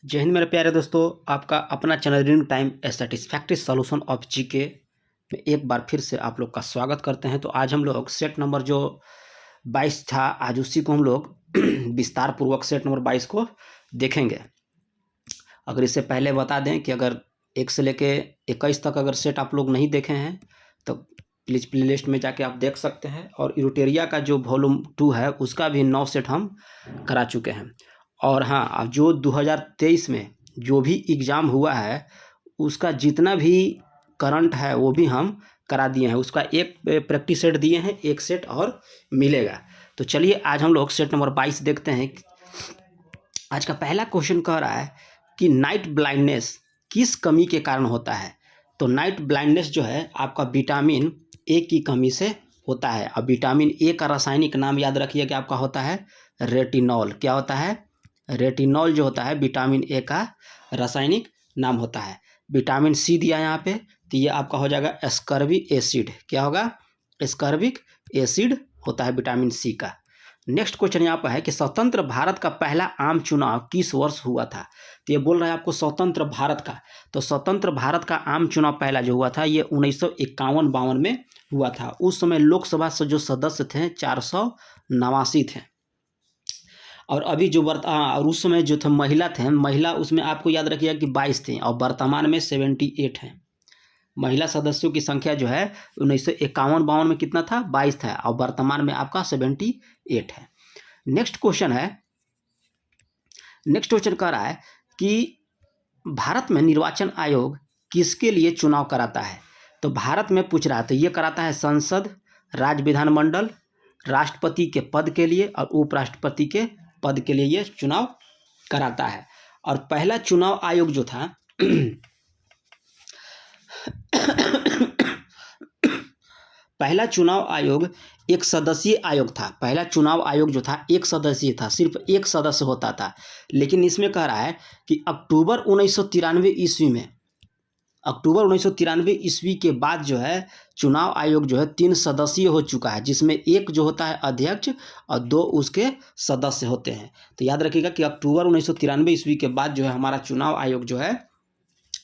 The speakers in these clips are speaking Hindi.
जय हिंद मेरे प्यारे दोस्तों, आपका अपना channel reading time A satisfactory solution of GK में एक बार फिर से आप लोग का स्वागत करते हैं। तो आज हम लोग सेट नंबर जो 22 था, आज उसी को हम लोग विस्तार पूर्वक सेट नंबर 22 को देखेंगे। अगर इससे पहले बता दें कि अगर 1 से लेके 21 तक अगर सेट आप लोग नहीं देखे हैं तो प्लीज़ प्लेलिस्ट में जाके आप देख सकते हैं। और यूटेरिया का जो वॉल्यूम 2 है उसका भी 9 सेट हम करा चुके हैं। और हाँ, अब जो 2023 में जो भी एग्ज़ाम हुआ है उसका जितना भी करंट है वो भी हम करा दिए हैं। उसका एक प्रैक्टिस सेट दिए हैं, एक सेट और मिलेगा। तो चलिए आज हम लोग सेट नंबर 22 देखते हैं। आज का पहला क्वेश्चन कह रहा है कि नाइट ब्लाइंडनेस किस कमी के कारण होता है। तो नाइट ब्लाइंडनेस जो है आपका विटामिन ए की कमी से होता है। अब विटामिन ए का रासायनिक नाम याद रखिए कि आपका होता है रेटिनॉल। क्या होता है? रेटिनॉल जो होता है विटामिन ए का रासायनिक नाम होता है। विटामिन सी दिया यहाँ पे, तो ये आपका हो जाएगा एस्कर्बिक एसिड। क्या होगा? एस्कर्बिक एसिड होता है विटामिन सी का। नेक्स्ट क्वेश्चन यहाँ पर है कि स्वतंत्र भारत का पहला आम चुनाव किस वर्ष हुआ था। तो ये बोल रहा है आपको स्वतंत्र भारत का। तो स्वतंत्र भारत का आम चुनाव पहला जो हुआ था ये 1951-52 में हुआ था। उस समय लोकसभा से जो सदस्य थे 489 थे। और अभी जो और उस समय जो थे महिला उसमें आपको याद रखिएगा कि 22 थी और वर्तमान में 78 हैं। महिला सदस्यों की संख्या जो है 1951-52 में कितना था? 22 था और वर्तमान में आपका 78 है। नेक्स्ट क्वेश्चन कह रहा है कि भारत में निर्वाचन आयोग किसके लिए चुनाव कराता है। तो भारत में पूछ रहा है, तो ये कराता है संसद, राज्य विधानमंडल, राष्ट्रपति के पद के लिए और उपराष्ट्रपति के पद के लिए ये चुनाव कराता है। और पहला चुनाव आयोग जो था पहला चुनाव आयोग एक सदस्यीय आयोग था। पहला चुनाव आयोग जो था एक सदस्यीय था, सिर्फ एक सदस्य होता था। लेकिन इसमें कह रहा है कि अक्टूबर 1993 ईस्वी के बाद जो है चुनाव आयोग जो है 3 सदस्यीय हो चुका है, जिसमें एक जो होता है अध्यक्ष और 2 उसके सदस्य होते हैं। तो याद रखिएगा कि अक्टूबर 1993 ईस्वी के बाद जो है हमारा चुनाव आयोग जो है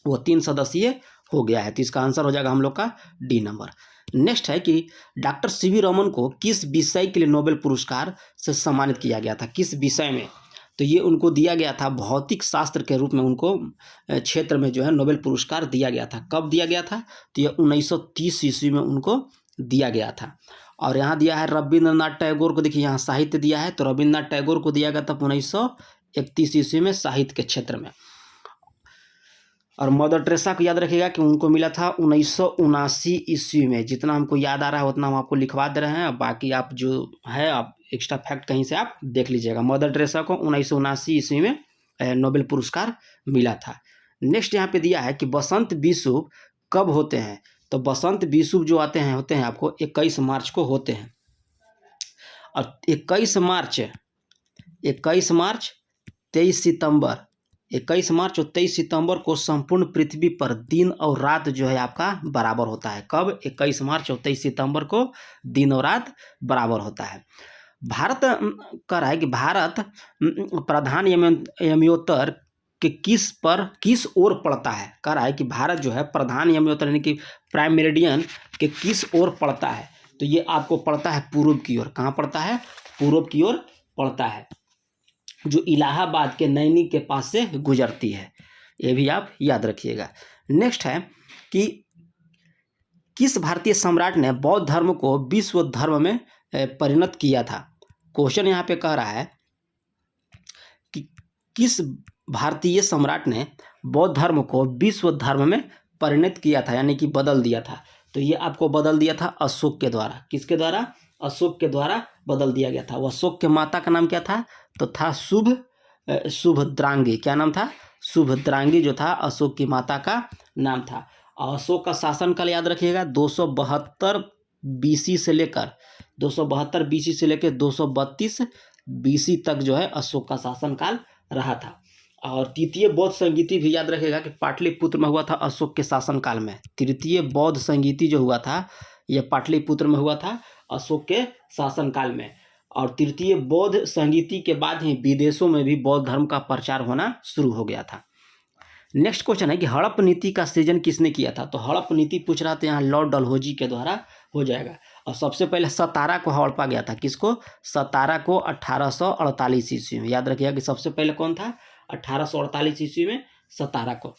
वो 3 सदस्यीय हो गया है। तो इसका आंसर हो जाएगा हम लोग का डी नंबर। नेक्स्ट है कि डॉक्टर सीवी रमन को किस विषय के लिए नोबेल पुरस्कार से सम्मानित किया गया था, किस विषय में। तो ये उनको दिया गया था भौतिक शास्त्र के रूप में, उनको क्षेत्र में जो है नोबेल पुरस्कार दिया गया था। कब दिया गया था? तो ये 1930 ईस्वी में उनको दिया गया था। और यहाँ दिया है रविंद्रनाथ टैगोर को, देखिए यहाँ साहित्य दिया है, तो रविंद्रनाथ टैगोर को दिया गया था 1931 ईस्वी में साहित्य के क्षेत्र में। और मदर टेरेसा को याद रखिएगा कि उनको मिला था 1979 ईस्वी में। जितना हमको याद आ रहा है उतना हम आपको लिखवा दे रहे हैं, बाकी आप जो है आप एक्स्ट्रा फैक्ट कहीं से आप देख लीजिएगा। मदर टेरेसा को 1979 ईस्वी में नोबेल पुरस्कार मिला था। नेक्स्ट यहाँ पे दिया है कि बसंत विषुव कब होते हैं। तो बसंत विषुव जो होते हैं आपको 21 मार्च को होते हैं। और 21 मार्च, 23 सितंबर, 21 मार्च और 23 सितंबर को संपूर्ण पृथ्वी पर दिन और रात जो है आपका बराबर होता है। कब? 21 मार्च और 23 सितंबर को दिन और रात बराबर होता है। भारत कह रहा है कि भारत प्रधान यमयोत्तर के किस ओर पड़ता है। कह रहा है कि भारत जो है प्रधान यमयोत्तर यानी कि प्राइम मेरिडियन के किस ओर पड़ता है। तो ये आपको पड़ता है पूर्व की ओर। कहाँ पड़ता है? पूर्व की ओर पड़ता है, जो इलाहाबाद के नैनी के पास से गुजरती है। ये भी आप याद रखिएगा। नेक्स्ट है कि किस भारतीय सम्राट ने बौद्ध धर्म को विश्व धर्म में परिणत किया था। क्वेश्चन यहाँ पे कह रहा है कि किस भारतीय सम्राट ने बौद्ध धर्म को विश्व धर्म में परिणत किया था, यानी कि बदल दिया था। तो ये आपको बदल दिया था अशोक के द्वारा। किसके द्वारा? अशोक के द्वारा बदल दिया गया था। वो अशोक के माता का नाम क्या था? तो था शुभद्रांगी। क्या नाम था? शुभद्रांगी जो था अशोक की माता का नाम था। और अशोक का शासनकाल याद रखिएगा 272 बीसी से लेकर 232 बीसी तक जो है अशोक का शासनकाल रहा था। और तृतीय बौद्ध संगीति भी याद रखिएगा कि पाटलिपुत्र में हुआ था अशोक के शासनकाल में। तृतीय बौद्ध संगीति जो हुआ था ये पाटलिपुत्र में हुआ था अशोक के शासनकाल में। और तृतीय बौद्ध संगीति के बाद ही विदेशों में भी बौद्ध धर्म का प्रचार होना शुरू हो गया था। नेक्स्ट क्वेश्चन है कि हड़प नीति का सृजन किसने किया था? तो हड़प नीति पूछ रहा था यहाँ लॉर्ड डलहौजी के द्वारा हो जाएगा। और सबसे पहले सतारा को हड़पा गया था। किसको? सतारा को 1848 ईस्वी में। याद रखिएगा कि सबसे पहले कौन था? 1848 ईस्वी में सतारा को।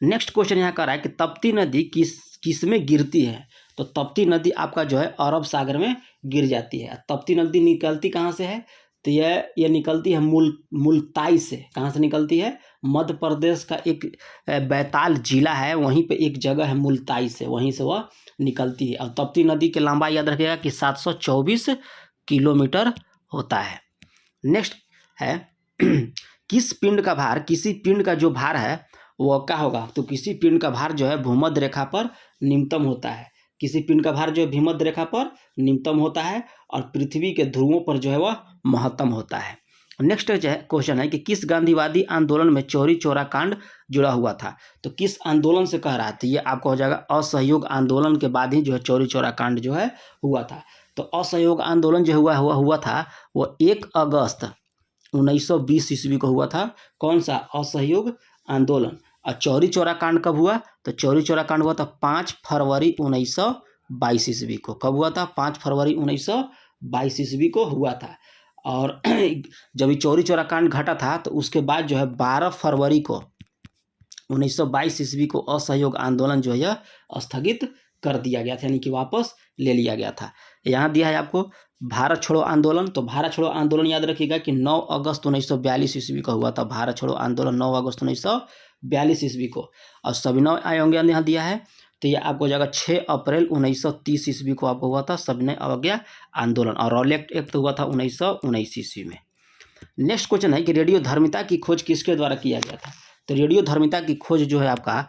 नेक्स्ट क्वेश्चन यहाँ कर रहा है कि तप्ती नदी किस में गिरती है? तो तप्ती नदी आपका जो है अरब सागर में गिर जाती है। तप्ती नदी निकलती कहाँ से है? तो यह निकलती है मुल्ताई से। कहाँ से निकलती है? मध्य प्रदेश का एक बैताल जिला है, वहीं पे एक जगह है मुल्ताई से, वहीं से वह निकलती है। और तप्ती नदी की लंबाई याद रखिएगा कि 724 किलोमीटर होता है। नेक्स्ट है किस पिंड का भार, किसी पिंड का जो भार है वो क्या होगा? तो किसी पिंड का भार जो है भूमध्य रेखा पर निम्नतम होता है। किसी पिंड का भार जो है भूमध्य रेखा पर निम्नतम होता है और पृथ्वी के ध्रुवों पर जो है वह महत्तम होता है। नेक्स्ट क्वेश्चन है कि किस गांधीवादी आंदोलन में चौरी चौरा कांड जुड़ा हुआ था? तो किस आंदोलन से कह रहा था? ये आपको हो जाएगा असहयोग आंदोलन के बाद ही जो है चौरी चौरा कांड जो है हुआ था। तो असहयोग आंदोलन जो हुआ था वो 1 अगस्त 1920 ईस्वी को हुआ था। कौन सा? असहयोग आंदोलन। और चौरी चौरा कांड कब हुआ? तो चौरी चौरा कांड हुआ था 5 फरवरी 1922 ईस्वी को। कब हुआ था? 5 फरवरी 1922 ईस्वी को हुआ था। और जब ये चौरी चौरा कांड घटा था तो उसके बाद जो है 12 फरवरी को 1922 ईस्वी को असहयोग आंदोलन जो है स्थगित कर दिया गया था, यानी कि वापस ले लिया गया था। यहाँ दिया है आपको भारत छोड़ो आंदोलन। तो भारत छोड़ो आंदोलन याद रखिएगा कि 9 अगस्त 1942 ईस्वी को हुआ था। भारत छोड़ो आंदोलन 9 अगस्त 1942 ईस्वी को। और सविनय अवज्ञा यहाँ दिया है तो ये आपको हो जाएगा 6 अप्रैल 1930 ईस्वी को आपको हुआ था सविनय अवज्ञा आंदोलन। और रॉलेट एक्ट हुआ था 1919 ईस्वी में। नेक्स्ट क्वेश्चन है कि रेडियो धर्मिता की खोज किसके द्वारा किया गया था? तो रेडियो धर्मिता की खोज जो है आपका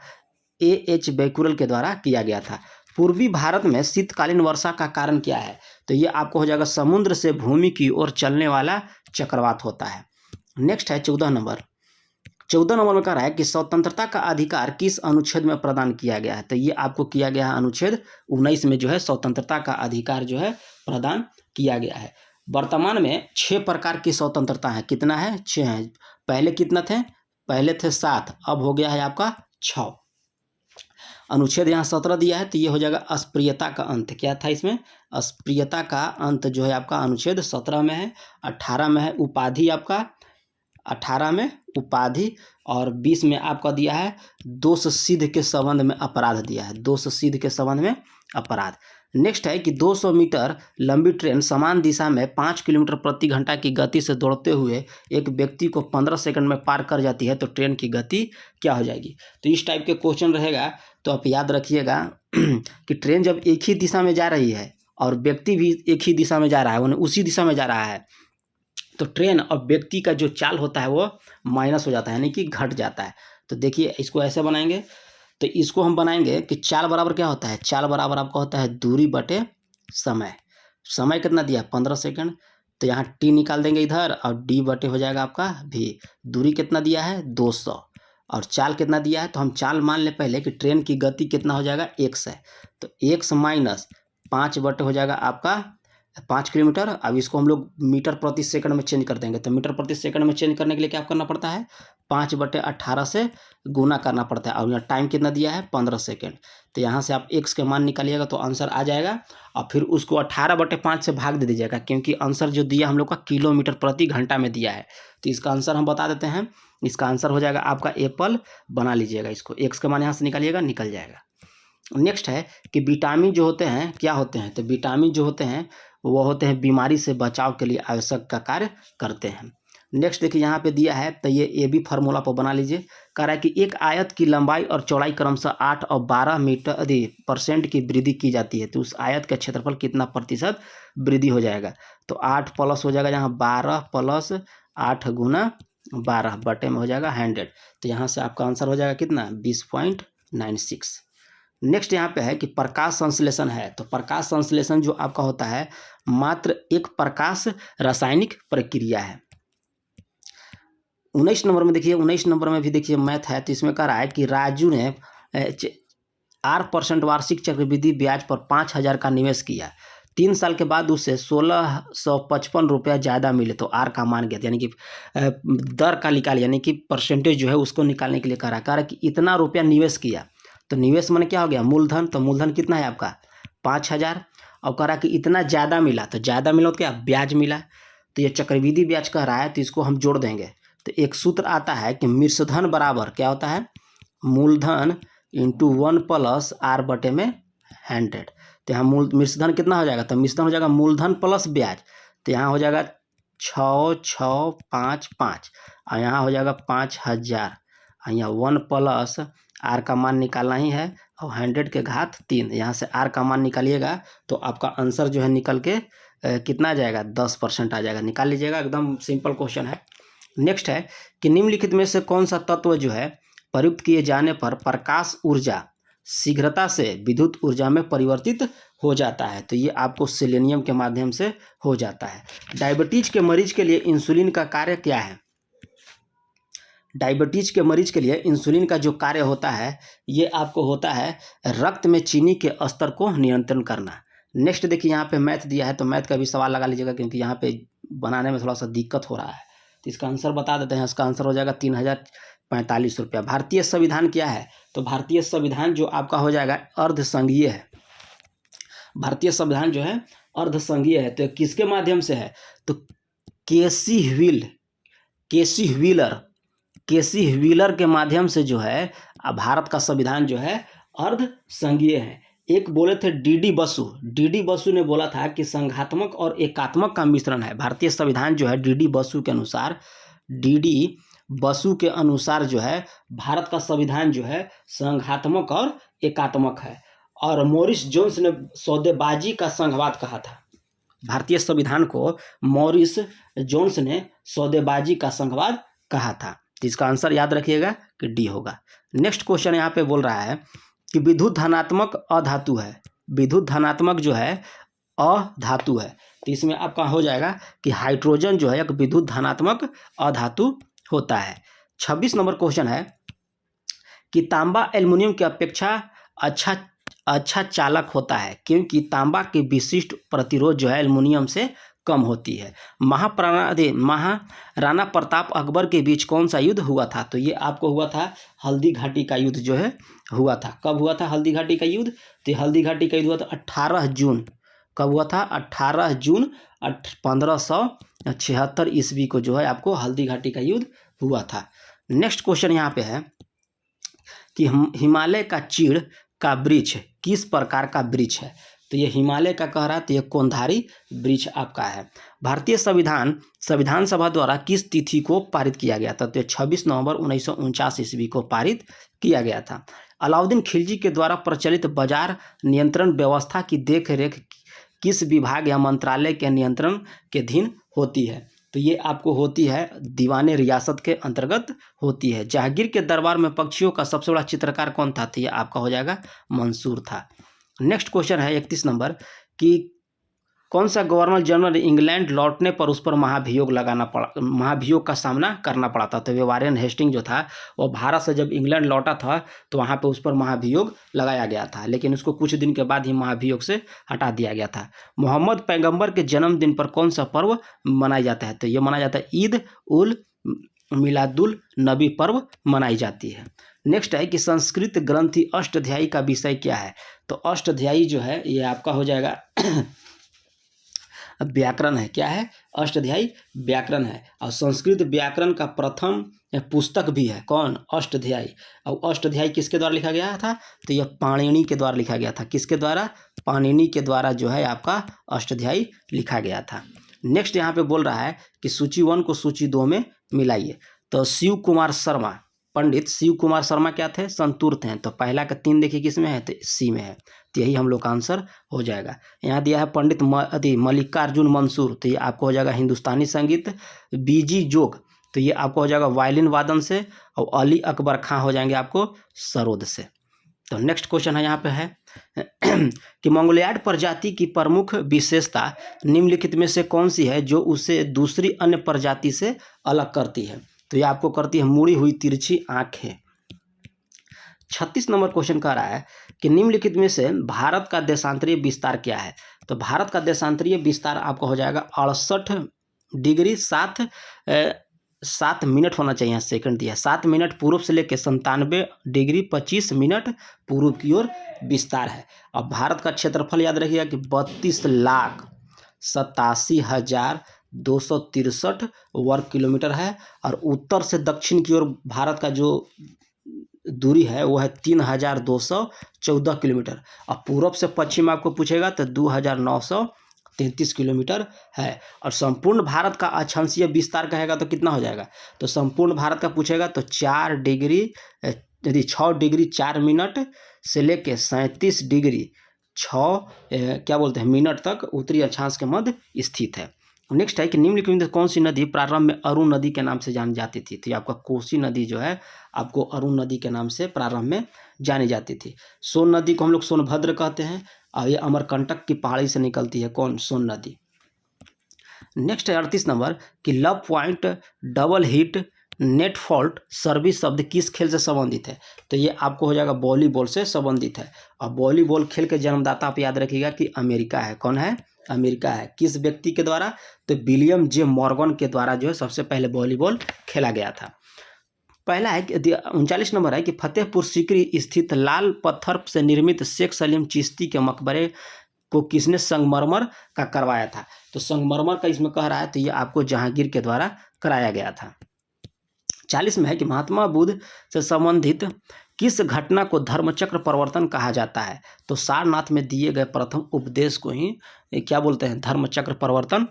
A.H. बैकुरल के द्वारा किया गया था। पूर्वी भारत में शीतकालीन वर्षा का कारण क्या है? तो ये आपको हो जाएगा समुद्र से भूमि की ओर चलने वाला चक्रवात होता है। नेक्स्ट है 14 नंबर में कह रहा है कि स्वतंत्रता का अधिकार किस अनुच्छेद में प्रदान किया गया है? तो ये आपको किया गया है अनुच्छेद 19 में जो है स्वतंत्रता का अधिकार जो है प्रदान किया गया है। वर्तमान में 6 प्रकार की स्वतंत्रता है। कितना है? 6 है। पहले कितना थे? पहले थे 7, अब हो गया है आपका 6। अनुच्छेद यहाँ 17 दिया है तो ये हो जाएगा अस्प्रियता का अंत। क्या था इसमें? अस्प्रियता का अंत जो है आपका अनुच्छेद 17 में है। 18 में है उपाधि आपका, 18 में उपाधि। और 20 में आपका दिया है दोष सिद्ध के संबंध में अपराध दिया है। दोष सिद्ध के संबंध में अपराध। नेक्स्ट है कि 200 मीटर लंबी ट्रेन समान दिशा में 5 किलोमीटर प्रति घंटा की गति से दौड़ते हुए एक व्यक्ति को 15 सेकंड में पार कर जाती है तो ट्रेन की गति क्या हो जाएगी? तो इस टाइप के क्वेश्चन रहेगा तो आप याद रखिएगा कि ट्रेन जब एक ही दिशा में जा रही है और व्यक्ति भी एक ही दिशा में जा रहा है, उसी दिशा में जा रहा है, तो ट्रेन और व्यक्ति का जो चाल होता है वो माइनस हो जाता है, यानी कि घट जाता है। तो देखिए इसको ऐसे बनाएंगे तो इसको हम बनाएंगे कि चाल बराबर क्या होता है? चाल बराबर आपका होता है दूरी बटे समय। समय कितना दिया? 15 सेकंड। तो यहाँ टी निकाल देंगे इधर और डी बटे हो जाएगा आपका भी। दूरी कितना दिया है? 200। और चाल कितना दिया है? तो हम चाल मान ले पहले कि ट्रेन की गति कितना हो जाएगा? 1 है। तो 1 माइनस 5 बटे हो जाएगा आपका 5 किलोमीटर। अब इसको हम लोग मीटर प्रति सेकंड में चेंज कर देंगे। तो मीटर प्रति सेकंड में चेंज करने के लिए क्या करना पड़ता है? 5/18 से गुना करना पड़ता है। और यहाँ टाइम कितना दिया है? 15 सेकंड। तो यहाँ से आप x के मान निकालिएगा तो आंसर आ जाएगा। और फिर उसको 18/5 से भाग दे दीजिएगा, क्योंकि आंसर जो दिया हम लोग का किलोमीटर प्रति घंटा में दिया है। तो इसका आंसर हम बता देते हैं। इसका आंसर हो जाएगा आपका एप्पल। बना लीजिएगा इसको, x का मान यहाँ से निकालिएगा, निकल जाएगा। नेक्स्ट है कि विटामिन जो होते हैं क्या होते हैं? तो विटामिन जो होते हैं वो होते हैं बीमारी से बचाव के लिए आवश्यक का कार्य करते हैं। नेक्स्ट देखिए यहाँ पे दिया है तो ये ए बी फार्मूला पर बना लीजिए। कह रहा है कि एक आयत की लंबाई और चौड़ाई क्रमशः 8 और 12% की वृद्धि की जाती है तो उस आयत का क्षेत्रफल कितना प्रतिशत वृद्धि हो जाएगा? तो 8 प्लस हो जाएगा यहाँ 12 प्लस 8 गुना 12 बटे में हो जाएगा 100। तो यहाँ से आपका आंसर हो जाएगा कितना? 20.96। नेक्स्ट यहाँ पे है कि प्रकाश संश्लेषण है। तो प्रकाश संश्लेषण जो आपका होता है मात्र एक प्रकाश रासायनिक प्रक्रिया है। 19 नंबर में देखिए, 19 नंबर में भी देखिए मैथ है। तो इसमें कह रहा है कि राजू ने 8% वार्षिक चक्रवृद्धि ब्याज पर 5000 का निवेश किया 3 साल के बाद उसे 1655 रुपया ज़्यादा मिले तो आर का मान ज्ञात, यानी कि दर का निकाल, यानी कि परसेंटेज जो है उसको निकालने के लिए कह रहा है कि इतना रुपया निवेश किया, तो निवेश माने क्या हो गया, मूलधन। तो मूलधन कितना है आपका 5000, और कह रहा कि इतना ज़्यादा मिला, तो ज़्यादा मिला तो क्या, ब्याज मिला। तो ये चक्रवृद्धि ब्याज कह रहा है, तो इसको हम जोड़ देंगे। तो एक सूत्र आता है कि मिश्रधन बराबर क्या होता है, मूलधन इंटू 1 प्लस आर बटे में 100। तो यहाँ मिश्रधन कितना हो जाएगा, तो मिश्रधन हो जाएगा मूलधन प्लस ब्याज, तो यहाँ हो जाएगा 6655, और यहाँ हो जाएगा 5000, और यहाँ 1 प्लस आर का मान निकालना ही है, और 100 के घात 3, यहाँ से आर का मान निकालिएगा तो आपका आंसर जो है निकल के कितना आ जाएगा, 10% आ जाएगा। निकाल लीजिएगा, एकदम सिंपल क्वेश्चन है। नेक्स्ट है कि निम्नलिखित में से कौन सा तत्व जो है प्रयुक्त किए जाने पर प्रकाश ऊर्जा शीघ्रता से विद्युत ऊर्जा में परिवर्तित हो जाता है, तो ये आपको सेलेनियम के माध्यम से हो जाता है। डायबिटीज के मरीज के लिए इंसुलिन का कार्य क्या है, डायबिटीज के मरीज के लिए इंसुलिन का जो कार्य होता है ये आपको होता है रक्त में चीनी के स्तर को नियंत्रण करना। नेक्स्ट देखिए, यहाँ पे मैथ दिया है, तो मैथ का भी सवाल लगा लीजिएगा, क्योंकि यहाँ पे बनाने में थोड़ा सा दिक्कत हो रहा है। तो इसका आंसर बता देते हैं, इसका आंसर हो जाएगा 3045 रुपया। भारतीय संविधान क्या है, तो भारतीय संविधान जो आपका हो जाएगा अर्धसंघीय है। भारतीय संविधान जो है अर्धसंघीय है, तो किसके माध्यम से है, तो केसी व्हीलर के माध्यम से जो है भारत का संविधान जो है अर्धसंघीय है। एक बोले थे डीडी बसु ने बोला था कि संघात्मक और एकात्मक का मिश्रण है। भारतीय संविधान जो है डीडी बसु के अनुसार जो है भारत का संविधान जो है संघात्मक और एकात्मक है। और मॉरिस जोन्स ने सौदेबाजी का संघवाद कहा था। भारतीय संविधान को मॉरिस जोन्स ने सौदेबाजी का संघवाद कहा था। तो इसका आंसर याद रखिएगा कि डी होगा। नेक्स्ट क्वेश्चन यहाँ पे बोल रहा है कि विद्युत धनात्मक अधातु है, विद्युत धनात्मक जो है अधातु है, तो इसमें आपका हो जाएगा कि हाइड्रोजन जो है एक विद्युत धनात्मक अधातु होता है। 26 नंबर क्वेश्चन है कि तांबा एल्युमिनियम की अपेक्षा अच्छा चालक होता है, क्योंकि तांबा की विशिष्ट प्रतिरोध जो है एल्युमिनियम से कम होती है। महाराणा प्रताप अकबर के बीच कौन सा युद्ध हुआ था, तो ये आपको हुआ था हल्दी घाटी का युद्ध जो है हुआ था। कब हुआ था हल्दी घाटी का युद्ध, तो हल्दी घाटी का युद्ध हुआ था 18 जून। कब हुआ था, 18 जून 1576 ईस्वी को जो है आपको हल्दी घाटी का युद्ध हुआ था। नेक्स्ट क्वेश्चन यहाँ पे है कि हिमालय का चीड़ का वृक्ष किस प्रकार का वृक्ष है, तो ये हिमालय का कह रहा है, तो ये कोंधारी वृक्ष आपका है। भारतीय संविधान सभा द्वारा किस तिथि को पारित किया गया था, तो 26 नवंबर 1949 ईस्वी को पारित किया गया था। अलाउद्दीन खिलजी के द्वारा प्रचलित बाजार नियंत्रण व्यवस्था की देखरेख किस विभाग या मंत्रालय के नियंत्रण के अधीन होती है, तो ये आपको होती है दीवाने रियासत के अंतर्गत होती है। जहांगीर के दरबार में पक्षियों का सबसे बड़ा चित्रकार कौन था, तो ये आपका हो जाएगा मंसूर था। नेक्स्ट क्वेश्चन है 31 नंबर कि कौन सा गवर्नर जनरल इंग्लैंड लौटने पर उस पर महाभियोग का सामना करना पड़ा था, तो वारेन हेस्टिंग जो था वो भारत से जब इंग्लैंड लौटा था तो वहाँ पे उस पर महाभियोग लगाया गया था, लेकिन उसको कुछ दिन के बाद ही महाभियोग से हटा दिया गया था। मोहम्मद पैगंबर के जन्मदिन पर कौन सा पर्व मनाया जाता है, तो ये मनाया जाता है ईद उल मिलादुल नबी पर्व मनाई जाती है। नेक्स्ट है कि संस्कृत ग्रंथि अष्टाध्यायी का विषय क्या है, तो अष्टाध्यायी जो है ये आपका हो जाएगा व्याकरण है। क्या है, अष्टाध्यायी व्याकरण है। और संस्कृत व्याकरण का प्रथम पुस्तक भी है, कौन, अष्टाध्यायी। और अष्टाध्यायी किसके द्वारा लिखा गया था, तो यह पाणिनि के द्वारा लिखा गया था। किसके द्वारा, पाणिनि के द्वारा जो है आपका अष्टाध्यायी लिखा गया था। नेक्स्ट यहाँ पे बोल रहा है कि सूची 1 को सूची 2 में मिलाइए, तो शिव कुमार शर्मा, पंडित शिव कुमार शर्मा क्या थे, संतूर थे, तो पहला का 3 देखिए किस में है, तो सी में है, तो यही हम लोग का आंसर हो जाएगा। यहाँ दिया है पंडित मल्लिकार्जुन मंसूर, तो ये आपको हो जाएगा हिंदुस्तानी संगीत। बीजी जोग, तो ये आपको हो जाएगा वायलिन वादन से। और अली अकबर खां हो जाएंगे आपको सरोद से। तो नेक्स्ट क्वेश्चन है यहाँ पे है कि मंगोलियाड प्रजाति की प्रमुख विशेषता निम्नलिखित में से कौन सी है जो उसे दूसरी अन्य प्रजाति से अलग करती है, तो ये आपको करती है मुड़ी हुई तिरछी आंखें। 36 नंबर क्वेश्चन कह रहा है कि निम्नलिखित में से भारत का देशांतरीय विस्तार क्या है, तो भारत का देशांतरीय विस्तार आपका हो जाएगा 68 डिग्री 7 मिनट होना चाहिए, सेकंड दिया 7 मिनट पूर्व से लेकर 97 डिग्री 25 मिनट पूर्व की ओर विस्तार है। अब भारत का क्षेत्रफल याद रखिएगा कि 32,87,263 वर्ग किलोमीटर है। और उत्तर से दक्षिण की ओर भारत का जो दूरी है वो है 3,214 किलोमीटर। अब पूर्व से पश्चिम आपको पूछेगा तो 2,933 किलोमीटर है। और संपूर्ण भारत का अक्षांशीय विस्तार कहेगा तो कितना हो जाएगा, तो संपूर्ण भारत का पूछेगा तो 6 डिग्री 4 मिनट से लेके 37 डिग्री 6 मिनट तक उत्तरी अक्षांश के मध्य स्थित है। नेक्स्ट है कि निम्नलिखित में कौन सी नदी प्रारंभ में अरुण नदी के नाम से जानी जाती थी। तो ये आपका कोसी नदी जो है आपको अरुण नदी के नाम से प्रारंभ में जानी जाती थी। सोन नदी को हम लोग सोनभद्र कहते हैं और ये अमरकंटक की पहाड़ी से निकलती है, कौन, सोन नदी। नेक्स्ट है 38 नंबर कि love point, double hit, net fault service शब्द किस खेल से संबंधित है। तो ये आपको हो जाएगा वॉलीबॉल से संबंधित है। और वॉलीबॉल खेल के जन्मदाता आप याद रखिएगा कि अमेरिका है। कौन है, अमेरिका है। किस व्यक्ति के द्वारा, तो विलियम जे मॉर्गन के द्वारा जो है सबसे पहले वॉलीबॉल खेला गया था। पहला है कि 39 नंबर है कि फतेहपुर सीकरी स्थित लाल पत्थर से निर्मित शेख सलीम चिश्ती के मकबरे को किसने संगमरमर का करवाया था। तो संगमरमर का इसमें कह रहा है तो ये आपको जहांगीर के द्वारा कराया गया था। 40 में है कि महात्मा बुद्ध से संबंधित किस घटना को धर्मचक्र परिवर्तन कहा जाता है। तो सारनाथ में दिए गए प्रथम उपदेश को ही क्या बोलते हैं, धर्मचक्र परिवर्तन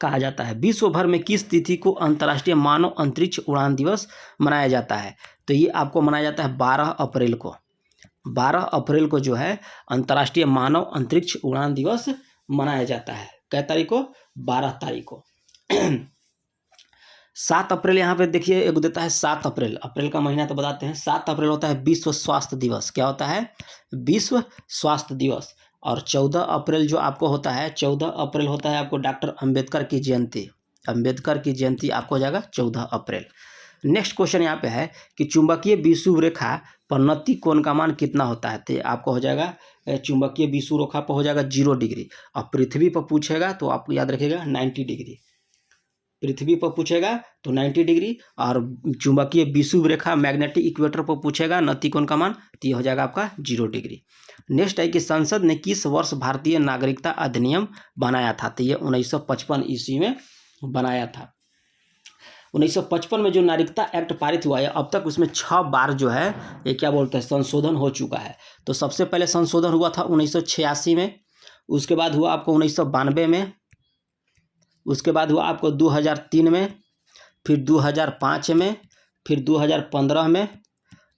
कहा जाता है। विश्व भर में किस तिथि को अंतर्राष्ट्रीय मानव अंतरिक्ष उड़ान दिवस मनाया जाता है। तो ये आपको मनाया जाता है 12 अप्रैल को। 12 अप्रैल को जो है अंतर्राष्ट्रीय मानव अंतरिक्ष उड़ान दिवस मनाया जाता है। कै तारीख को, 12 तारीख को। 7 अप्रैल यहाँ पे देखिए एक देता है 7 अप्रैल, अप्रैल का महीना तो बताते हैं। 7 अप्रैल होता है विश्व स्वास्थ्य दिवस। क्या होता है, विश्व स्वास्थ्य दिवस। और 14 अप्रैल जो आपको होता है, 14 अप्रैल होता है आपको डॉक्टर अंबेडकर की जयंती। अंबेडकर की जयंती आपको हो जाएगा 14 अप्रैल। नेक्स्ट क्वेश्चन यहाँ पे है कि चुंबकीय विषुव रेखा पर नति कोण का मान कितना होता है। तो आपको हो जाएगा चुंबकीय विषुव रेखा पर हो जाएगा 0 डिग्री। और पृथ्वी पर पूछेगा तो आपको याद रखिएगा 90 डिग्री। पृथ्वी पर पूछेगा तो 90 डिग्री। और चुंबकीय विषुव रेखा मैग्नेटिक इक्वेटर पर पूछेगा नति कोण का मान, तो ये हो जाएगा आपका 0 डिग्री। नेक्स्ट है कि संसद ने किस वर्ष भारतीय नागरिकता अधिनियम बनाया था। तो ये 1955 ईस्वी में बनाया था। 1955 में जो नागरिकता एक्ट पारित हुआ है अब तक उसमें 6 बार जो है ये क्या बोलते हैं संशोधन हो चुका है। तो सबसे पहले संशोधन हुआ था 1986 में, उसके बाद हुआ आपको 1992 में, उसके बाद हुआ आपको 2003 में, फिर 2005 में, फिर 2015 में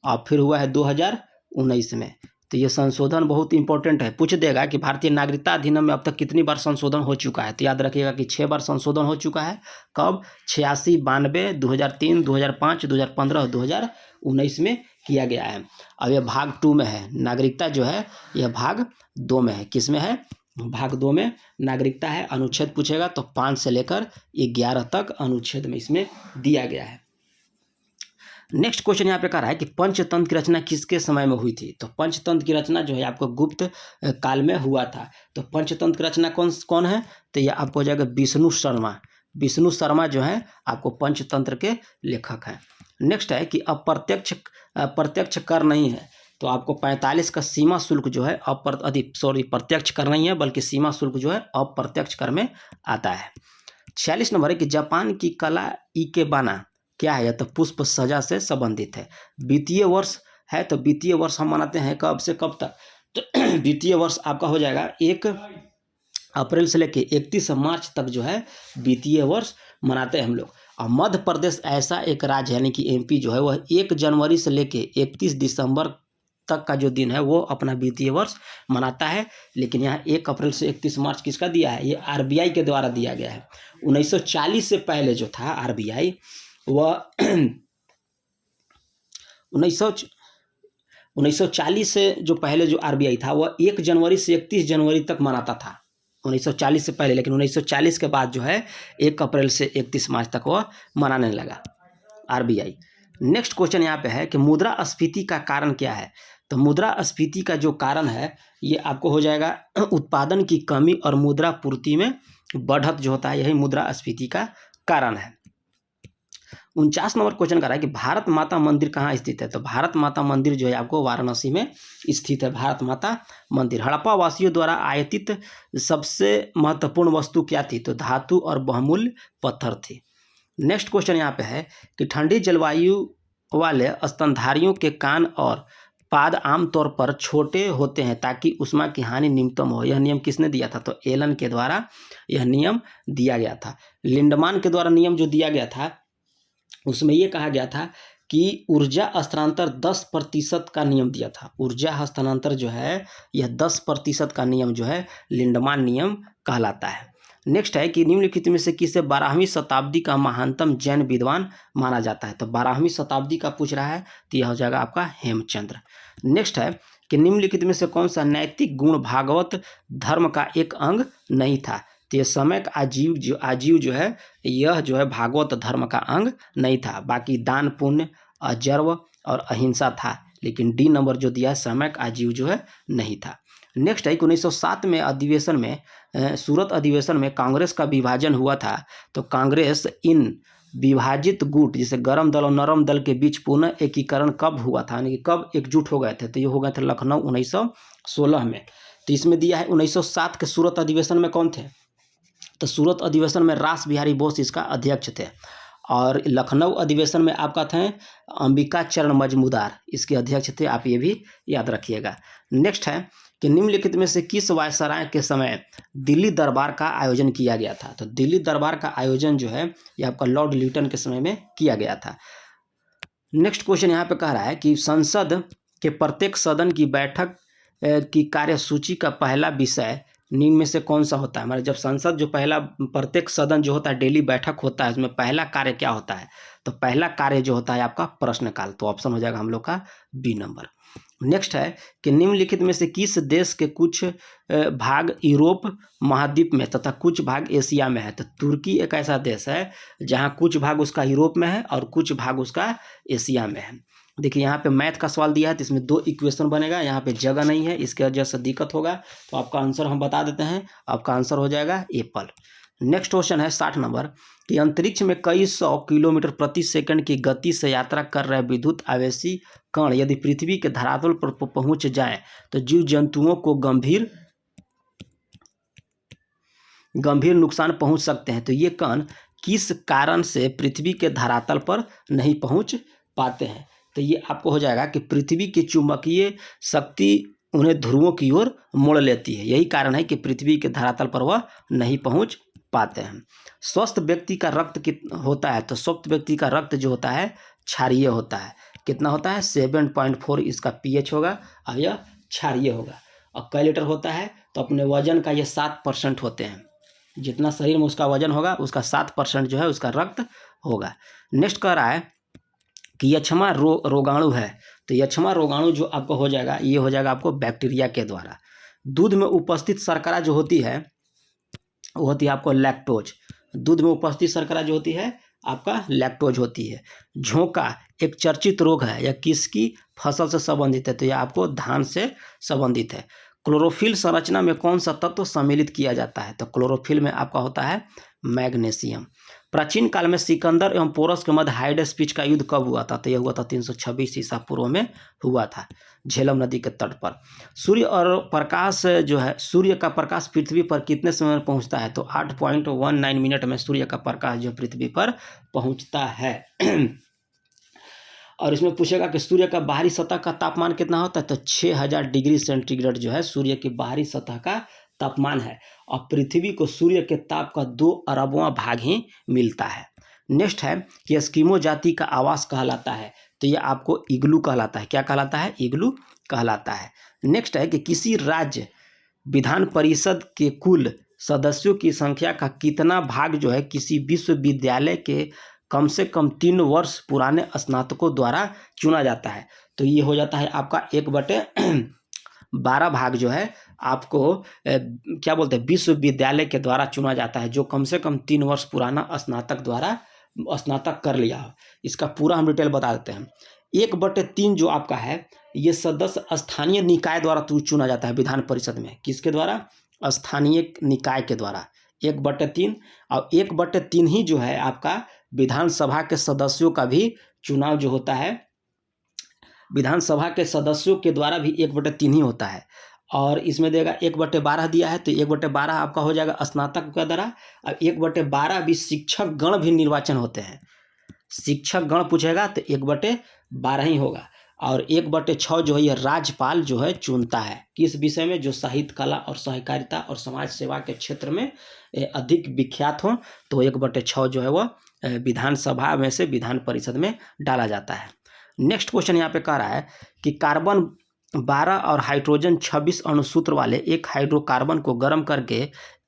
और फिर हुआ है 2019 में। तो ये संशोधन बहुत इंपॉर्टेंट है। पूछ देगा कि भारतीय नागरिकता अधिनियम में अब तक कितनी बार संशोधन हो चुका है। तो याद रखिएगा कि 6 बार संशोधन हो चुका है। कब, 86, 92, 2003, 2005, 2015 और 2019 में किया गया है। अब यह भाग 2 में है। नागरिकता जो है यह भाग 2 में है। किस में है, भाग 2 में नागरिकता है। अनुच्छेद पूछेगा तो 5 से लेकर 11 तक अनुच्छेद में इसमें दिया गया है। नेक्स्ट क्वेश्चन यहाँ पे कह रहा है कि पंचतंत्र की रचना किसके समय में हुई थी। तो पंचतंत्र की रचना जो है आपको गुप्त काल में हुआ था। तो पंचतंत्र की रचना कौन है, तो ये आपको हो जाएगा विष्णु शर्मा। विष्णु शर्मा जो है आपको पंचतंत्र के लेखक हैं। नेक्स्ट है कि प्रत्यक्ष कर नहीं है। तो आपको 45 का सीमा शुल्क जो है प्रत्यक्ष कर नहीं है बल्कि सीमा शुल्क जो है अप्रत्यक्ष कर में आता है। 46 नंबर है कि जापान की कला इकेबाना क्या है, या तो पुष्प सजा से संबंधित है। वित्तीय वर्ष है तो वित्तीय वर्ष हम मनाते हैं कब से कब तक, तो वित्तीय वर्ष आपका हो जाएगा 1 अप्रैल से लेके 31 मार्च तक जो है वित्तीय वर्ष मनाते हैं हम लोग। और मध्य प्रदेश ऐसा एक राज्य यानी कि एमपी जो है वह 1 जनवरी से लेके 31 दिसंबर तक का जो दिन है वो अपना वित्तीय वर्ष मनाता है। लेकिन यहाँ 1 अप्रैल से 31 मार्च किसका दिया है, ये आरबीआई के द्वारा दिया गया है। 1940 से पहले जो था आरबीआई वह 1940 से जो पहले जो आरबीआई था वह 1 जनवरी से 31 जनवरी तक मनाता था 1940 से पहले। लेकिन 1940 के बाद जो है 1 अप्रैल से 31 मार्च तक वह मनाने लगा आरबीआई। नेक्स्ट क्वेश्चन यहाँ पे है कि मुद्रास्फीति का कारण क्या है। तो मुद्रास्फीति का जो कारण है ये आपको हो जाएगा उत्पादन की कमी और मुद्रा पूर्ति में बढ़त जो होता है, यही मुद्रास्फीति का कारण है। 49 नंबर क्वेश्चन कर रहा है कि भारत माता मंदिर कहाँ स्थित है। तो भारत माता मंदिर जो है आपको वाराणसी में स्थित है। भारत माता मंदिर। हड़प्पा वासियों द्वारा आयातित सबसे महत्वपूर्ण वस्तु क्या थी। तो धातु और बहुमूल्य पत्थर थी। नेक्स्ट क्वेश्चन यहाँ पे है कि ठंडी जलवायु वाले स्तनधारियों के कान और पाद आमतौर पर छोटे होते हैं ताकि उष्मा की हानि न्यूनतम हो। यह नियम किसने दिया था। तो एलन के द्वारा यह नियम दिया गया था। लिंडमान के द्वारा नियम जो दिया गया था उसमें यह कहा गया था कि ऊर्जा हस्तांतर 10% का नियम दिया था। ऊर्जा हस्तांतर जो है यह 10% का नियम जो है लिंडमान नियम कहलाता है। नेक्स्ट है कि निम्नलिखित में से किसे 12वीं शताब्दी का महानतम जैन विद्वान माना जाता है। तो 12वीं शताब्दी का पूछ रहा है तो यह हो जाएगा आपका हेमचंद्र। नेक्स्ट है कि निम्नलिखित में से कौन सा नैतिक गुण भागवत धर्म का एक अंग नहीं था। तो ये सम्यक आजीव जो है यह जो है भागवत धर्म का अंग नहीं था। बाकी दान पुण्य अजर्व और अहिंसा था, लेकिन डी नंबर जो दिया है सम्यक आजीव जो है नहीं था। नेक्स्ट है कि 1907 में अधिवेशन में सूरत अधिवेशन में कांग्रेस का विभाजन हुआ था। तो कांग्रेस इन विभाजित गुट जैसे गरम दल और नरम दल के बीच पुनः एकीकरण कब हुआ था, यानी कि कब एकजुट हो गए थे। तो ये हो गए थे लखनऊ 1916 में। तो इसमें दिया है 1907 के सूरत अधिवेशन में कौन थे। तो सूरत अधिवेशन में रास बिहारी बोस इसका अध्यक्ष थे और लखनऊ अधिवेशन में आपका थे अंबिका चरण मजमूदार इसके अध्यक्ष थे। आप ये भी याद रखिएगा। नेक्स्ट है कि निम्नलिखित में से किस वायसराय के समय दिल्ली दरबार का आयोजन किया गया था। तो दिल्ली दरबार का आयोजन जो है ये आपका लॉर्ड लिटन के समय में किया गया था। नेक्स्ट क्वेश्चन यहाँ पे कह रहा है कि संसद के प्रत्येक सदन की बैठक की कार्यसूची का पहला विषय निम्न में से कौन सा होता है। हमारे जब संसद जो पहला प्रत्येक सदन जो होता है डेली बैठक होता है उसमें पहला कार्य क्या होता है। तो पहला कार्य जो होता है आपका प्रश्नकाल। तो ऑप्शन हो जाएगा हम लोग का बी नंबर। नेक्स्ट है कि निम्नलिखित में से किस देश के कुछ भाग यूरोप महाद्वीप में तथा कुछ भाग एशिया में है। तो तुर्की एक ऐसा देश है जहां कुछ भाग उसका यूरोप में है और कुछ भाग उसका एशिया में है। देखिए यहाँ पे मैथ का सवाल दिया है तो इसमें 2 इक्वेशन बनेगा। यहाँ पे जगह नहीं है, इसके वजह से दिक्कत होगा। तो आपका आंसर हम बता देते हैं, आपका आंसर हो जाएगा एप्पल। नेक्स्ट क्वेश्चन है 60 नंबर कि अंतरिक्ष में कई 100 किलोमीटर प्रति सेकंड की गति से यात्रा कर रहे विद्युत आवेशी कण यदि पृथ्वी के धरातल पर पहुंच जाए तो जीव जंतुओं को गंभीर नुकसान पहुंच सकते हैं। तो ये कण किस कारण से पृथ्वी के धरातल पर नहीं पहुंच पाते हैं। तो ये आपको हो जाएगा कि पृथ्वी की चुंबकीय शक्ति उन्हें ध्रुवों की ओर मोड़ लेती है। यही कारण है कि पृथ्वी के धरातल पर वह नहीं पहुंच पाते हैं। स्वस्थ व्यक्ति का रक्त होता है। तो स्वस्थ व्यक्ति का रक्त जो होता है क्षारीय होता है। कितना होता है 7.4 इसका pH होगा और यह क्षारीय होगा। और कै लीटर होता है। तो अपने वजन का ये 7% होते हैं। जितना शरीर में उसका वजन होगा उसका 7% जो है उसका रक्त होगा। नेक्स्ट कह रहा है कि यक्षमा रोगाणु है। तो यक्षमा रोगाणु जो आपको हो जाएगा ये हो जाएगा आपको बैक्टीरिया के द्वारा। दूध में उपस्थित शर्करा जो होती है वो होती है आपको लैक्टोज। दूध में उपस्थित शर्करा जो होती है आपका लैक्टोज होती है। झोंका एक चर्चित रोग है। यह किसकी फसल से संबंधित है। तो यह आपको धान से संबंधित है। क्लोरोफिल संरचना में कौन सा तत्व सम्मिलित किया जाता है। तो क्लोरोफिल में आपका होता है मैग्नीशियम। प्राचीन काल में सिकंदर एवं पोरस के मध्य हाइड स्पीच का युद्ध कब हुआ था। तो यह हुआ था 326 ईसा पूर्व में हुआ था झेलम नदी के तट पर। सूर्य और प्रकाश जो है सूर्य का प्रकाश पृथ्वी पर कितने समय में पहुंचता है। तो 8.19 मिनट में सूर्य का प्रकाश जो पृथ्वी पर पहुंचता है। और इसमें पूछेगा कि सूर्य का बाहरी सतह का तापमान कितना होता है। तो 6000 डिग्री सेंटीग्रेड जो है सूर्य की बाहरी सतह का तापमान है। और पृथ्वी को सूर्य के ताप का 2 अरबवां भाग ही मिलता है। नेक्स्ट है कि एस्किमो जाति का आवास कहलाता है। तो ये आपको इग्लू कहलाता है। क्या कहलाता है इग्लू कहलाता है। नेक्स्ट है कि किसी राज्य विधान परिषद के कुल सदस्यों की संख्या का कितना भाग जो है किसी विश्वविद्यालय के कम से कम 3 वर्ष पुराने स्नातकों द्वारा चुना जाता है। तो ये हो जाता है आपका 1/12 भाग जो है आपको क्या बोलते हैं विश्वविद्यालय के द्वारा चुना जाता है जो कम से कम 3 वर्ष पुराना स्नातक कर लिया हो। इसका पूरा हम डिटेल बता देते हैं। 1/3 जो आपका है ये सदस्य स्थानीय निकाय द्वारा चुना जाता है विधान परिषद में। किसके द्वारा? स्थानीय निकाय के द्वारा 1/3, और 1/3 ही जो है आपका विधानसभा के सदस्यों का भी चुनाव जो होता है विधानसभा के सदस्यों के द्वारा भी 1/3 ही होता है। और इसमें देगा 1/12 दिया है, तो 1/12 आपका हो जाएगा स्नातक का द्वारा। अब 1/12 भी शिक्षक गण भी निर्वाचन होते हैं। शिक्षक गण पूछेगा तो 1/12 ही होगा। और 1/6 जो है ये राज्यपाल जो है चुनता है। किस विषय में? जो साहित्य, कला और सहकारिता और समाज सेवा के क्षेत्र में अधिक विख्यात हो, तो 1/6 जो है वह विधानसभा में से विधान परिषद में डाला जाता है। नेक्स्ट क्वेश्चन यहाँ पे कह रहा है कि कार्बन 12 और हाइड्रोजन 26 अणुसूत्र वाले एक हाइड्रोकार्बन को गर्म करके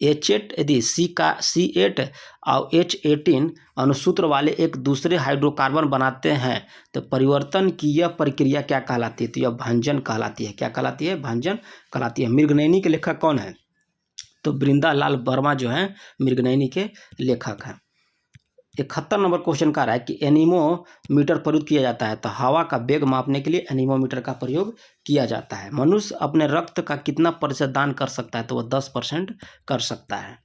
H8 यदि C8 और H18 अणुसूत्र वाले एक दूसरे हाइड्रोकार्बन बनाते हैं तो परिवर्तन की यह प्रक्रिया क्या कहलाती है? तो यह भंजन कहलाती है। क्या कहलाती है? भंजन कहलाती है। मृगनयनी के लेखक कौन है? तो वृंदालाल वर्मा जो है मृगनयनी के लेखक हैं। 71 नंबर क्वेश्चन का रहा है कि एनीमोमीटर प्रयुक्त किया जाता है। तो हवा का वेग मापने के लिए एनीमोमीटर का प्रयोग किया जाता है। मनुष्य अपने रक्त का कितना प्रतिशत दान कर सकता है? तो वह 10% कर सकता है।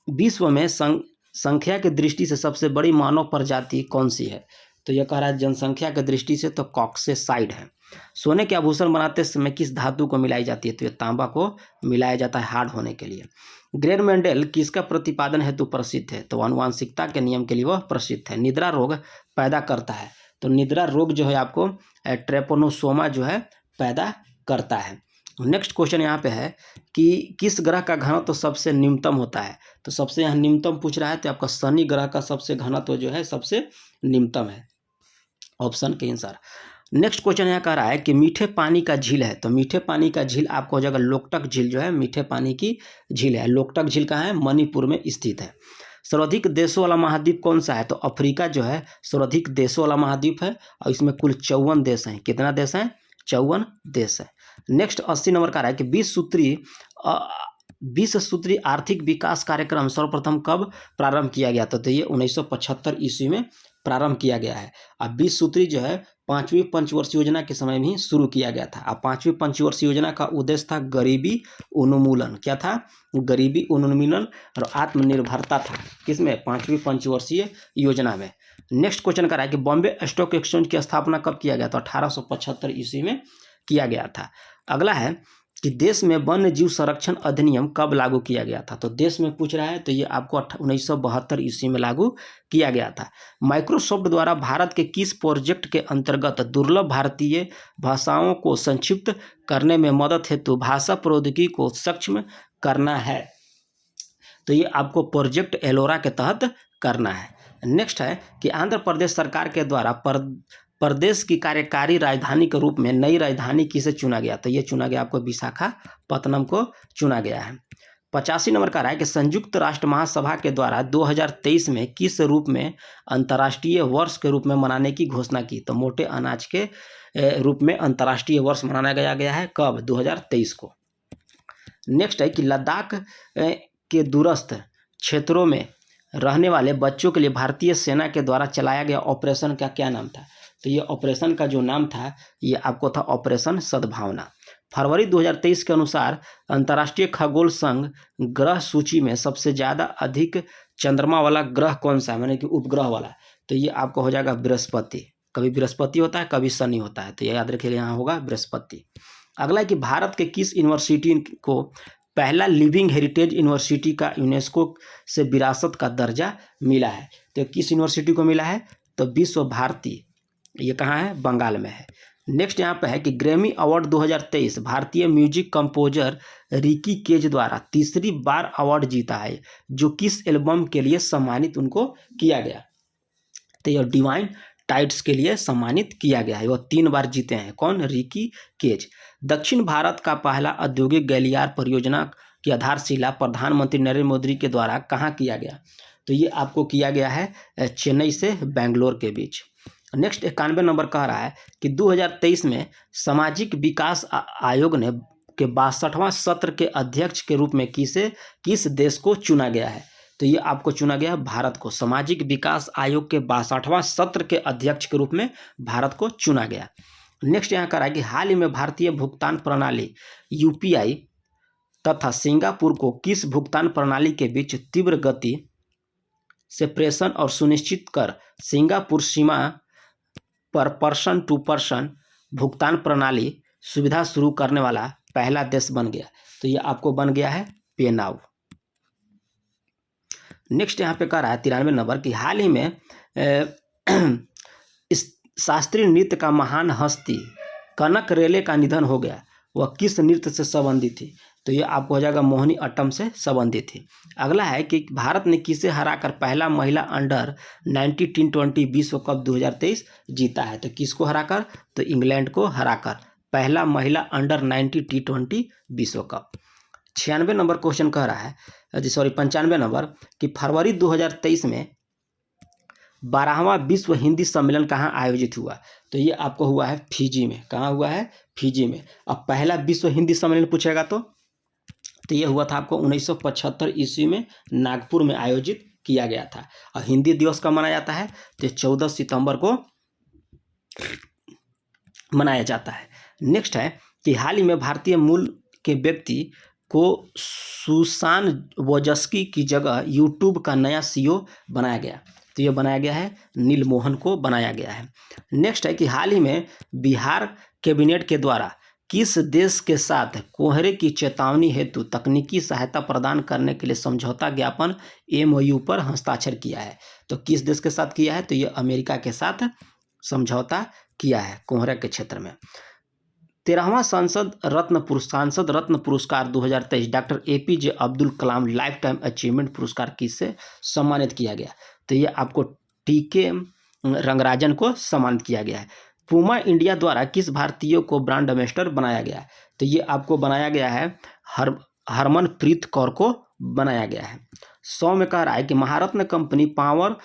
विश्व में संख्या की दृष्टि से सबसे बड़ी मानव प्रजाति कौन सी है? तो यह कह रहा है जनसंख्या की दृष्टि से तो कॉक्सेसाइड है। सोने के आभूषण बनाते समय किस धातु को मिलाई जाती है? तो यह तांबा को मिलाया जाता है हार्ड होने के लिए। ग्रेर मेंडेल किसका प्रतिपादन हेतु प्रसिद्ध है? तो आनुवंशिकता के नियम के लिए वह प्रसिद्ध है। निद्रा रोग पैदा करता है, तो निद्रा रोग जो है आपको ट्रेपोनोसोमा जो है पैदा करता है। नेक्स्ट क्वेश्चन यहाँ पे है कि किस ग्रह का घनत्व तो सबसे न्यूनतम होता है? तो सबसे यहाँ न्यूनतम पूछ रहा है, तो आपका शनि ग्रह का सबसे घनत्व जो है सबसे न्यूनतम है, ऑप्शन के अनुसार। नेक्स्ट क्वेश्चन यहाँ कह रहा है कि मीठे पानी का झील है। तो मीठे पानी का झील आपको हो जाएगा लोकटक झील जो है मीठे पानी की झील है। लोकटक झील कहाँ है? मणिपुर में स्थित है। सर्वाधिक देशों वाला महाद्वीप कौन सा है? तो अफ्रीका जो है सर्वाधिक देशों वाला महाद्वीप है, और इसमें कुल 54 देश हैं। कितना देश हैं? 54 देश है। नेक्स्ट 80 नंबर का रहा है कि 20 सूत्री आर्थिक विकास कार्यक्रम सर्वप्रथम कब प्रारंभ किया गया था? तो ये 1975 ईस्वी में प्रारंभ किया गया है। अब 20 सूत्री जो है 5वीं पंचवर्षीय योजना के समय में ही शुरू किया गया था। अब 5वीं पंचवर्षीय योजना का उद्देश्य था गरीबी उन्मूलन। क्या था? गरीबी उन्मूलन और आत्मनिर्भरता था। किसमें? 5वीं पंचवर्षीय योजना में। नेक्स्ट क्वेश्चन कर रहा है कि बॉम्बे स्टॉक एक्सचेंज की स्थापना कब किया गया था? 1875 ईस्वी में किया गया था। अगला है कि देश में वन्य जीव संरक्षण अधिनियम कब लागू किया गया था? तो देश में पूछ रहा है, तो ये आपको 1972 ईस्वी में लागू किया गया था। माइक्रोसॉफ्ट द्वारा भारत के किस प्रोजेक्ट के अंतर्गत दुर्लभ भारतीय भाषाओं को संक्षिप्त करने में मदद हेतु भाषा प्रौद्योगिकी को सक्षम करना है? तो ये आपको प्रोजेक्ट एलोरा के तहत करना है। नेक्स्ट है कि आंध्र प्रदेश सरकार के द्वारा प्रदेश की कार्यकारी राजधानी के रूप में नई राजधानी किसे चुना गया? तो ये चुना गया आपको विशाखापत्तनम को चुना गया है। 85 नंबर का रहा है कि संयुक्त राष्ट्र महासभा के द्वारा 2023 में किस रूप में अंतर्राष्ट्रीय वर्ष के रूप में मनाने की घोषणा की? तो मोटे अनाज के रूप में अंतर्राष्ट्रीय वर्ष मनाया गया है। कब? 2023 को। नेक्स्ट है कि लद्दाख के दूरस्थ क्षेत्रों में रहने वाले बच्चों के लिए भारतीय सेना के द्वारा चलाया गया ऑपरेशन का क्या नाम था? तो ये ऑपरेशन का जो नाम था ये आपको था ऑपरेशन सद्भावना। फरवरी 2023 के अनुसार अंतर्राष्ट्रीय खगोल संघ ग्रह सूची में सबसे ज़्यादा अधिक चंद्रमा वाला ग्रह कौन सा है, माने कि उपग्रह वाला? तो ये आपको हो जाएगा बृहस्पति। कभी बृहस्पति होता है, कभी शनि होता है, तो ये याद रखिए यहाँ होगा बृहस्पति। अगला है कि भारत के किस यूनिवर्सिटी को पहला लिविंग हेरिटेज यूनिवर्सिटी का यूनेस्को से विरासत का दर्जा मिला है? तो किस यूनिवर्सिटी को मिला है? तो विश्व भारती। ये कहाँ है? बंगाल में है। नेक्स्ट यहाँ पे है कि ग्रैमी अवार्ड 2023 भारतीय म्यूजिक कंपोजर रिकी केज द्वारा तीसरी बार अवार्ड जीता है, जो किस एल्बम के लिए सम्मानित उनको किया गया? तो ये डिवाइन टाइड्स के लिए सम्मानित किया गया है। वो 3 बार जीते हैं। कौन? रिकी केज। दक्षिण भारत का पहला औद्योगिक गलियार परियोजना की आधारशिला प्रधानमंत्री नरेंद्र मोदी के द्वारा कहाँ किया गया? तो ये आपको किया गया है चेन्नई से बेंगलोर के बीच। नेक्स्ट 91 नंबर कह रहा है कि 2023 में सामाजिक विकास आयोग ने के 62वां सत्र के अध्यक्ष के रूप में किस देश को चुना गया है? तो ये आपको चुना गया भारत को सामाजिक विकास आयोग के 62वां सत्र के अध्यक्ष के रूप में भारत को चुना गया। नेक्स्ट यहाँ करा कि हाल ही में भारतीय भुगतान प्रणाली यूपीआई तथा सिंगापुर को किस भुगतान प्रणाली के बीच तीव्र गति से प्रेषण और सुनिश्चित कर सिंगापुर सीमा पर पर्सन टू पर्सन भुगतान प्रणाली सुविधा शुरू करने वाला पहला देश बन गया। तो ये आपको बन गया है पेनाउ। नेक्स्ट यहाँ पे कह रहा है 93 नंबर की हाल ही में इस शास्त्रीय नृत्य का महान हस्ती कनक रेले का निधन हो गया। वह किस नृत्य से संबंधित थी? तो ये आपको हो जाएगा मोहिनी अट्टम से संबंधित थी। अगला है कि भारत ने किसे हराकर पहला महिला अंडर 19 T20 विश्व कप 2023 जीता है? तो किसको हराकर? तो इंग्लैंड को हराकर पहला महिला अंडर 19 T20 विश्व कप। 96 नंबर क्वेश्चन कह रहा है 95 नंबर कि फरवरी 2023 में 12वां विश्व हिंदी सम्मेलन कहाँ आयोजित हुआ? तो ये आपको हुआ है फिजी में। कहाँ हुआ है? फिजी में। अब पहला विश्व हिंदी सम्मेलन पूछेगा तो ये हुआ था आपको 1975 ईस्वी में नागपुर में आयोजित किया गया था। और हिंदी दिवस कब मनाया जाता है? तो 14 सितंबर को मनाया जाता है। नेक्स्ट है कि हाल ही में भारतीय मूल के व्यक्ति को सुसान वोजस्की की जगह यूट्यूब का नया CEO बनाया गया। तो ये बनाया गया है नील मोहन को बनाया गया है। नेक्स्ट है कि हाल ही में बिहार कैबिनेट के द्वारा किस देश के साथ कोहरे की चेतावनी हेतु तकनीकी सहायता प्रदान करने के लिए समझौता ज्ञापन MOU पर हस्ताक्षर किया है? तो किस देश के साथ किया है? तो ये अमेरिका के साथ समझौता किया है कोहरे के क्षेत्र में। 13वां सांसद रत्न पुरस्कार 2023 doctor APJ Abdul Kalam life time achievement पुरस्कार किससे सम्मानित किया गया? तो ये आपको TK रंगराजन को सम्मानित किया गया है। पूमा इंडिया द्वारा किस भारतीय को ब्रांड एम्बेसडर बनाया गया? तो ये आपको बनाया गया है हरमनप्रीत कौर को बनाया गया है। 100 में कह रहा है कि महारत्न कंपनी पावर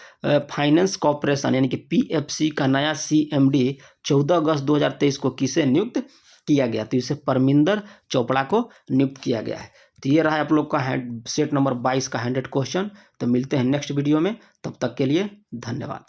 फाइनेंस कॉर्पोरेशन यानी कि PFC का नया CMD 14 अगस्त 2023 को किसे नियुक्त किया गया? तो इसे परमिंदर चोपड़ा को नियुक्त किया गया है। तो ये रहा आप लोग का सेट नंबर 22 का 100 क्वेश्चन। तो मिलते हैं नेक्स्ट वीडियो में, तब तक के लिए धन्यवाद।